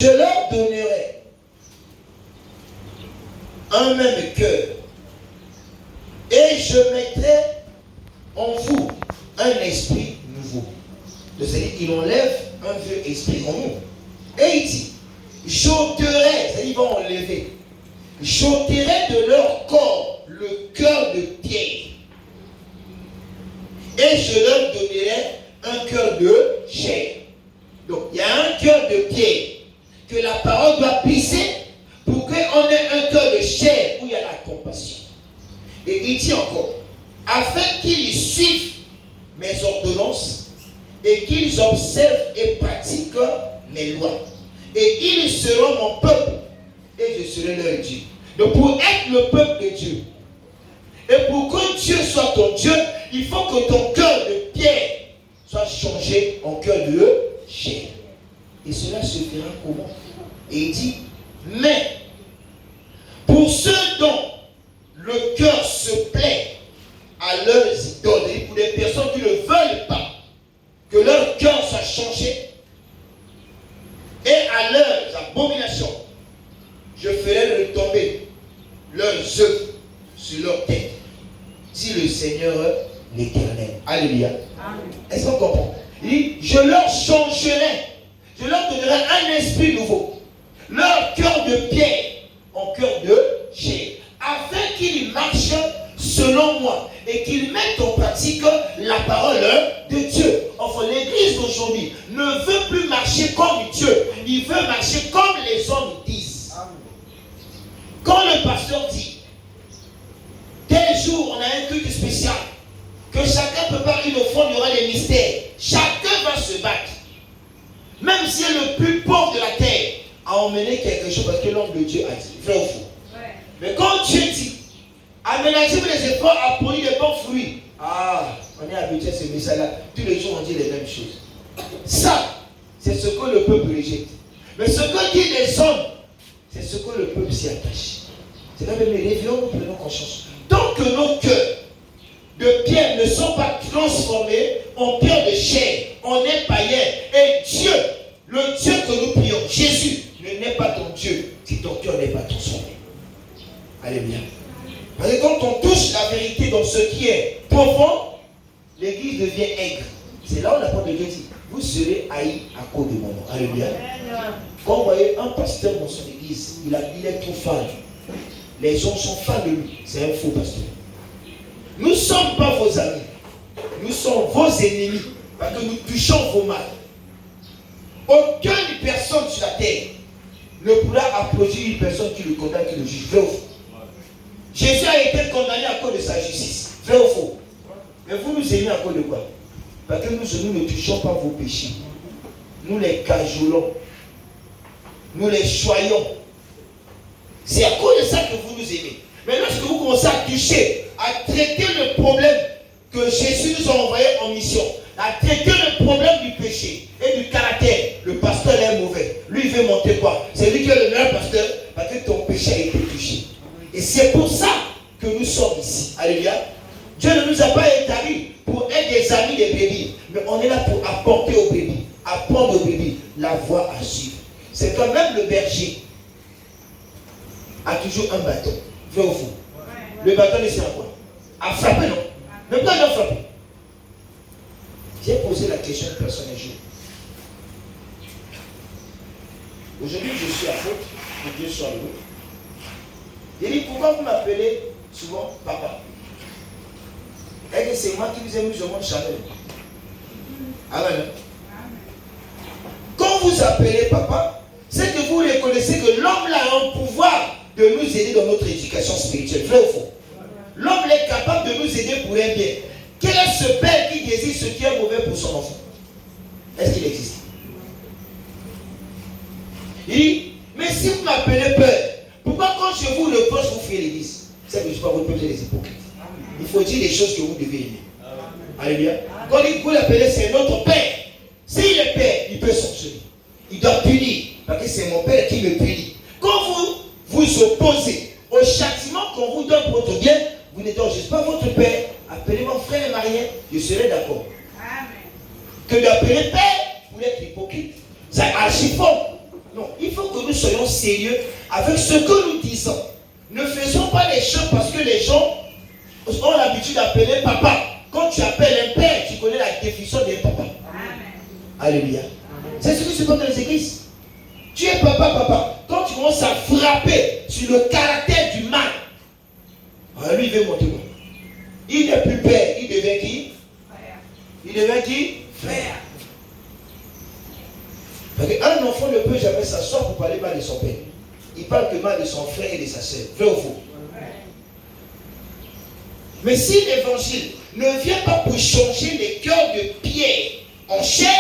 Je leur donnerai un même cœur et je mettrai en vous un esprit nouveau. C'est-à-dire qu'il enlève un vieux esprit en nous. Et il dit, j'ôterai, c'est-à-dire il va enlever, j'ôterai de leur corps le cœur de pierre et je leur donnerai un cœur de chair. Donc il y a un cœur de pierre que la parole doit briser pour qu'on ait un cœur de chair où il y a la compassion. Et il dit encore, afin qu'ils suivent mes ordonnances et qu'ils observent et pratiquent mes lois. Et ils seront mon peuple et je serai leur Dieu. Donc pour être le peuple de Dieu et pour que Dieu soit ton Dieu, il faut que ton cœur de pierre soit changé en cœur de chair. Et cela se fera comment? Et il dit, mais pour ceux dont le cœur se plaît à leurs idoles, et pour les personnes qui ne veulent pas que leur cœur soit changé et à leurs abominations, je ferai retomber leurs œuvres sur leur tête, dit le Seigneur l'Éternel. Alléluia. Est-ce qu'on comprend? Il dit, je leur changerai, je leur donnerai un esprit nouveau, leur cœur de pierre en cœur de chair, afin qu'ils marchent selon moi et qu'ils mettent en pratique la parole de Dieu. Enfin, l'église d'aujourd'hui ne veut plus marcher comme Dieu, il veut marcher comme les hommes disent. Quand le pasteur dit, tel jour on a un culte spécial, que chacun prépare une offrande, il y aura des mystères, chacun va se battre. Même si le plus pauvre de la terre a emmené quelque chose parce que l'homme de Dieu a dit, vrai ou faux. Ouais. Mais quand Dieu dit, aménagez-vous les efforts à produire des bons fruits. Ah, on est habitué à ce message-là. Tous les jours on dit les mêmes choses. Ça, c'est ce que le peuple rejette. Mais ce que disent les hommes, c'est ce que le peuple s'y attache. C'est là même les réveillons, nous prenons conscience. Tant que nos cœurs de pierre ne sont pas transformés en cœur de chair, on est païen. Et Dieu, le Dieu que nous prions, Jésus, ne n'est pas ton Dieu si ton cœur n'est pas transformé. Alléluia. Parce que quand on touche la vérité dans ce qui est profond, l'église devient aigre. C'est là où la parole de Dieu dit, vous serez haïs à cause de mon nom. Alléluia. Quand vous voyez un pasteur dans son église, il est trop fan. Les gens sont fans de lui. C'est un faux pasteur. Nous ne sommes pas vos amis. Nous sommes vos ennemis. Parce que nous touchons vos mal. Aucune personne sur la terre ne pourra applaudir une personne qui le condamne, qui le juge. Vrai ou faux? Jésus a été condamné à cause de sa justice. Vrai ou faux? Mais vous nous aimez à cause de quoi? Parce que nous ne touchons pas vos péchés. Nous les cajolons. Nous les choyons. C'est à cause de ça que vous nous aimez. Mais lorsque vous commencez à toucher, à traiter le problème que Jésus nous a envoyé en mission, à traiter le problème du péché et du caractère, le pasteur est mauvais. Lui, il veut monter quoi? C'est lui qui est le meilleur pasteur parce que ton péché a été touché. Et c'est pour ça que nous sommes ici. Alléluia. Dieu ne nous a pas établis pour être des amis des brebis, mais on est là pour apporter aux brebis, apprendre aux brebis la voie à suivre. C'est quand même le berger a toujours un bâton. Vrai ou faux? Le bâton ne sert à quoi? À frapper, non? Mais pourquoi il doit frapper? J'ai posé la question à une personne un jour. Aujourd'hui, je suis à faute, que Dieu soit heureux. J'ai dit, pourquoi vous m'appelez souvent papa? Et que c'est moi qui vous ai mis au monde Chanel. Amen. Quand vous appelez papa, c'est que vous reconnaissez que l'homme là a un pouvoir de nous aider dans notre éducation spirituelle. Vrai ou faux? L'homme est capable de nous aider pour un bien. Quel est ce père qui désire ce qui est mauvais pour son enfant? Est-ce qu'il existe? Il dit, mais si vous m'appelez père, pourquoi quand je vous reproche, vous fuyez l'église? C'est que je ne suis pas votre peuple, les hypocrites. Il faut dire les choses que vous devez aimer. Alléluia. Quand vous l'appelez, c'est notre père. S'il est père, il peut sanctionner. Il doit punir. Parce que c'est mon père qui me punit. Quand vous vous opposez au châtiment qu'on vous donne pour votre bien, vous n'êtes juste pas votre père. Appelez mon frère marié, je serai d'accord. Que d'appeler père, vous êtes hypocrite. C'est archi faux. Non, il faut que nous soyons sérieux avec ce que nous disons. Ne faisons pas les choses parce que les gens ont l'habitude d'appeler papa. Quand tu appelles un père, tu connais la définition des papas. Alléluia. C'est ce qui se passe dans les églises. Tu es papa. Quand tu commences à frapper sur le caractère du mal, lui il veut monter quoi? Il n'est plus père, il devient qui? Frère. Il devient qui? Frère. Parce qu'un enfant ne peut jamais s'asseoir pour parler mal de son père. Il parle que mal de son frère et de sa sœur. Vrai ou faux? Mais si l'évangile ne vient pas pour changer les cœurs de Pierre en chair,